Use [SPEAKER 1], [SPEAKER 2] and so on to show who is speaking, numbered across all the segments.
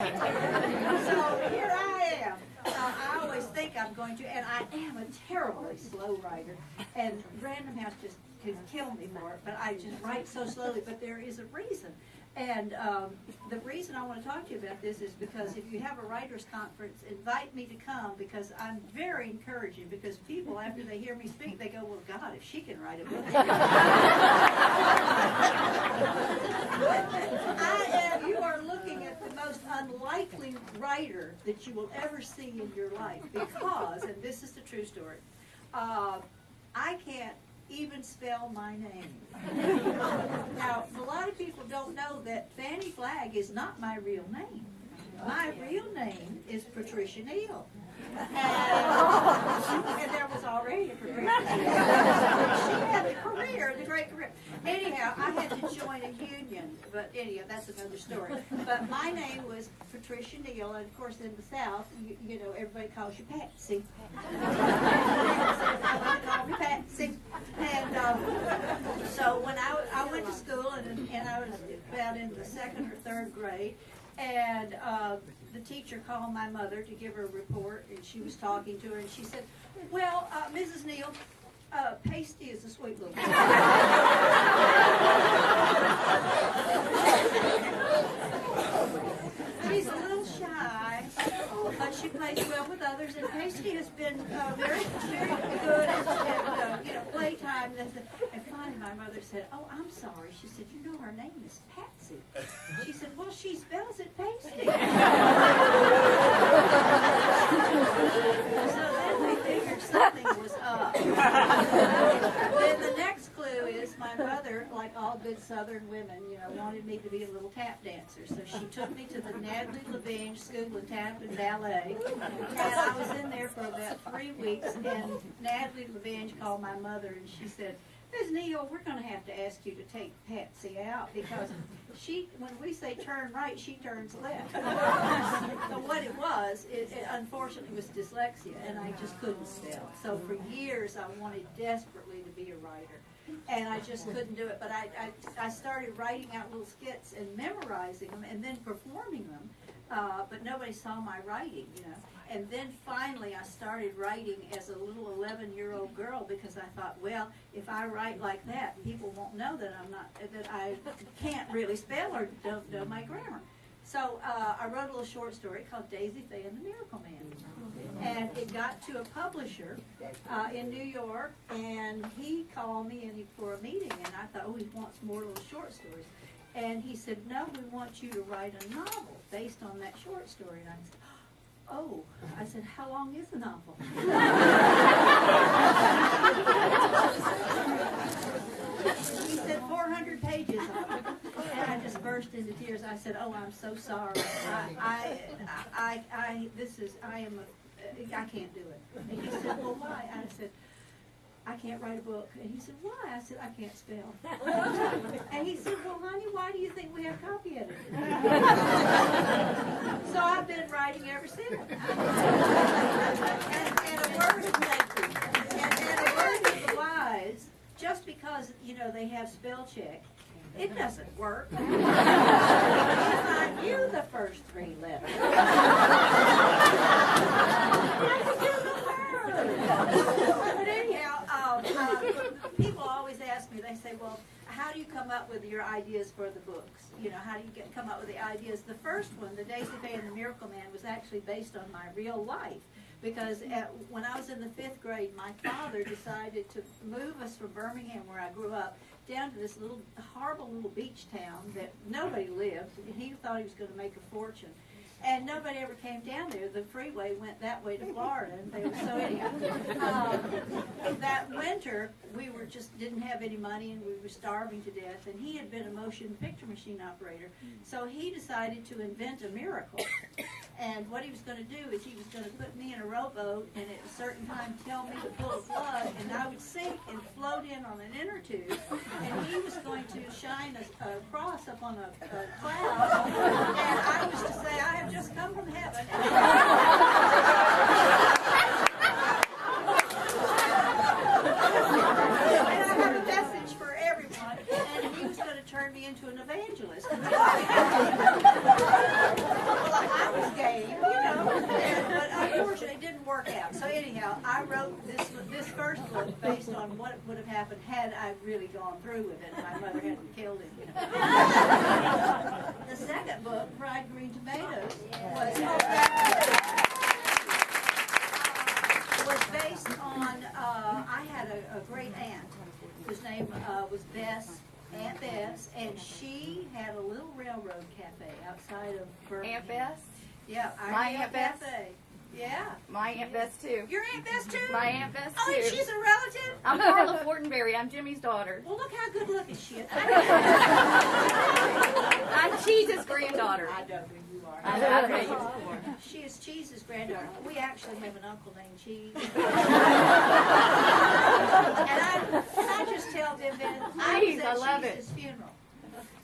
[SPEAKER 1] So here I am. I always think I'm going to, and I am a terribly slow writer, and Random House just could kill me for it, but I just write so slowly, but there is a reason. And the reason I want to talk to you about this is because if you have a writer's conference, invite me to come, because I'm very encouraging, because people, after they hear me speak, they go, well, God, if she can write a book. You are looking at the most unlikely writer that you will ever see in your life, because, and this is the true story, I can't even spell my name. Now, a lot of people don't know that Fannie Flagg is not my real name. My real name is Patricia Neal. And there was already a Patricia Neal. She had the career, the great career. Anyhow, I had to join a union, but anyhow, that's another story. But my name was Patricia Neal, and of course in the South, you know, everybody calls you Patsy. Everybody called me Patsy. And so when I went to school, and I was about in the 2nd or 3rd grade, and the teacher called my mother to give her a report, and she was talking to her, and she said, well, Mrs. Neal, Pasty is a sweet little girl. She's a little shy, but she plays well with others, and Pasty has been very, very good at playtime. And finally my mother said, oh, I'm sorry. She said, you know her name is Patsy. She said, well, she spells it Pasty. So then we figured something was up. Then the next clue is my mother, like all good Southern women, wanted me to be a little tap dancer. So she took me to the Natalie LaVinge School of Tap and Ballet. And I was in there for about 3 weeks, and Natalie LaVinge called my mother, and she said, Ms. Neal, we're going to have to ask you to take Patsy out, because when we say turn right, she turns left. So what it was, it unfortunately was dyslexia, and I just couldn't spell. So for years I wanted desperately to be a writer, and I just couldn't do it. But I started writing out little skits and memorizing them and then performing them, but nobody saw my writing, And then finally I started writing as a little 11-year-old girl, because I thought, well, if I write like that, people won't know that I can't really spell or don't know my grammar. So I wrote a little short story called Daisy Faye and the Miracle Man. And it got to a publisher in New York, and he called me for a meeting, and I thought, oh, he wants more little short stories. And he said, no, we want you to write a novel based on that short story. And I said, oh, I said, how long is the novel? He said 400 pages of it. And I just burst into tears. I said, oh, I'm so sorry. I can't do it. And he said, well, why? I said, I can't write a book. And he said, why? I said, I can't spell. And he said, well, honey, why do you think we have copy editors? So I've been writing ever since. And a word of thank you. And a word of the wise, just because, they have spell check, it doesn't work. If I knew the first 3 letters, I could do the word. But anyhow, people always ask me, they say, well, how do you come up with your ideas for the books? How do you come up with the ideas? The first one, the Daisy Faye and the Miracle Man, was actually based on my real life. Because when I was in the 5th grade, my father decided to move us from Birmingham, where I grew up, down to this horrible little beach town that nobody lived. He thought he was going to make a fortune. And nobody ever came down there. The freeway went that way to Florida. And so anyhow, that winter, we didn't have any money, and we were starving to death. And he had been a motion picture machine operator. So he decided to invent a miracle. And what he was going to do is he was going to put me in a rowboat, and at a certain time tell me to pull a plug, and I would sink and float in on an inner tube. And he was going to shine a cross up on a cloud, and I was to say, I have just come from heaven. And I have a message for everyone, and he was going to turn me into an evangelist. Well, I anyhow, I wrote this first book based on what would have happened had I really gone through with it and my mother hadn't killed him. The second book, Fried Green Tomatoes, was based on, I had a great aunt whose name was Bess, Aunt Bess, and she had a little railroad cafe outside of Birmingham.
[SPEAKER 2] Aunt Bess?
[SPEAKER 1] Yeah,
[SPEAKER 2] My Aunt Bess?
[SPEAKER 1] Cafe. Yeah.
[SPEAKER 2] My Aunt Bess, too.
[SPEAKER 1] Your Aunt Bess, too?
[SPEAKER 2] My Aunt Bess, too.
[SPEAKER 1] Oh, and she's a relative?
[SPEAKER 2] I'm Carla Fortenberry. I'm Jimmy's daughter.
[SPEAKER 1] Well, look how good looking she is.
[SPEAKER 2] I'm Cheese's granddaughter.
[SPEAKER 1] I know who you are.
[SPEAKER 2] I know, I've met you before.
[SPEAKER 1] She is Cheese's granddaughter. We actually have an uncle named Cheese. And I just tell them that I was
[SPEAKER 2] I love
[SPEAKER 1] at
[SPEAKER 2] it.
[SPEAKER 1] Cheese's funeral.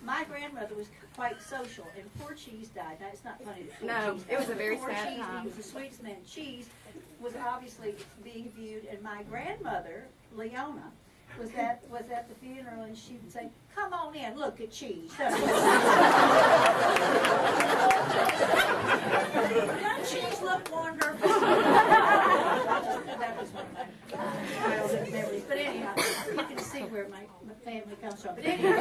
[SPEAKER 1] My grandmother was quite social, and poor Cheese died. Now, it's not funny that poor
[SPEAKER 2] No,
[SPEAKER 1] Cheese
[SPEAKER 2] it was
[SPEAKER 1] died.
[SPEAKER 2] a very
[SPEAKER 1] Poor
[SPEAKER 2] sad
[SPEAKER 1] Cheese,
[SPEAKER 2] time.
[SPEAKER 1] He was the sweetest man. Cheese was obviously being viewed, and my grandmother, Leona, was at the funeral, and she would say, "Come on in, look at Cheese." Doesn't Cheese look wonderful? That was one of my childhood memories. But anyhow, you can see where my family comes from. But anyway,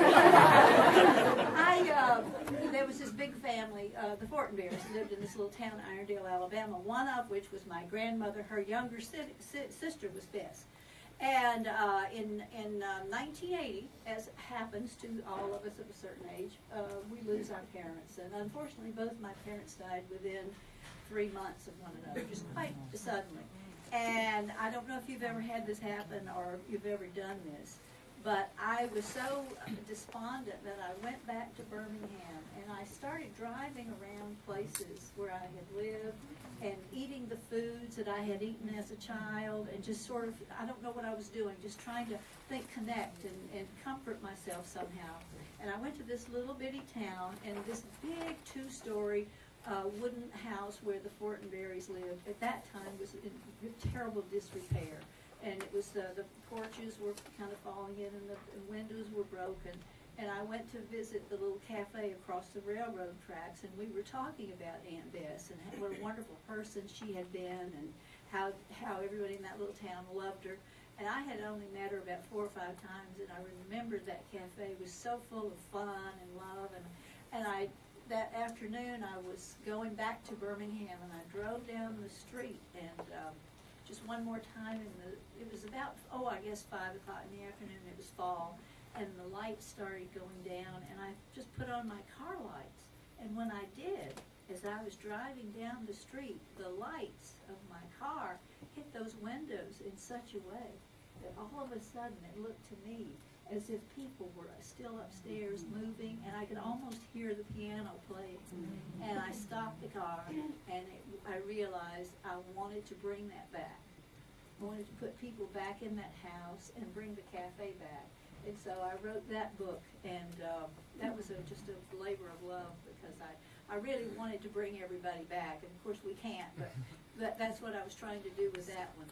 [SPEAKER 1] there was this big family, the Fortenberries, lived in this little town, Irondale, Alabama, one of which was my grandmother. Her younger sister was Bess. And in 1980, as happens to all of us of a certain age, we lose our parents. And unfortunately, both my parents died within 3 months of one another, just quite suddenly. And I don't know if you've ever had this happen or if you've ever done this, but I was so despondent that I went back to Birmingham and I started driving around places where I had lived and eating the foods that I had eaten as a child and just sort of, I don't know what I was doing, just trying to connect and comfort myself somehow. And I went to this little bitty town, and this big 2-story wooden house where the Fortenberries lived at that time was in terrible disrepair. And it was the porches were kind of falling in, and the windows were broken. And I went to visit the little cafe across the railroad tracks, and we were talking about Aunt Bess and what a wonderful person she had been, and how everybody in that little town loved her. And I had only met her about 4 or 5 times, and I remembered that cafe was so full of fun and love. And that afternoon I was going back to Birmingham, and I drove down the street, and just one more time, it was about, I guess 5 o'clock in the afternoon. It was fall, and the lights started going down, and I just put on my car lights. And when I did, as I was driving down the street, the lights of my car hit those windows in such a way that all of a sudden it looked to me as if people were still upstairs moving, and I could almost hear the piano playing. And I stopped the car, and I realized I wanted to bring that back. I wanted to put people back in that house and bring the cafe back. And so I wrote that book, and that was just a labor of love, because I really wanted to bring everybody back. And of course we can't, but that's what I was trying to do with that one.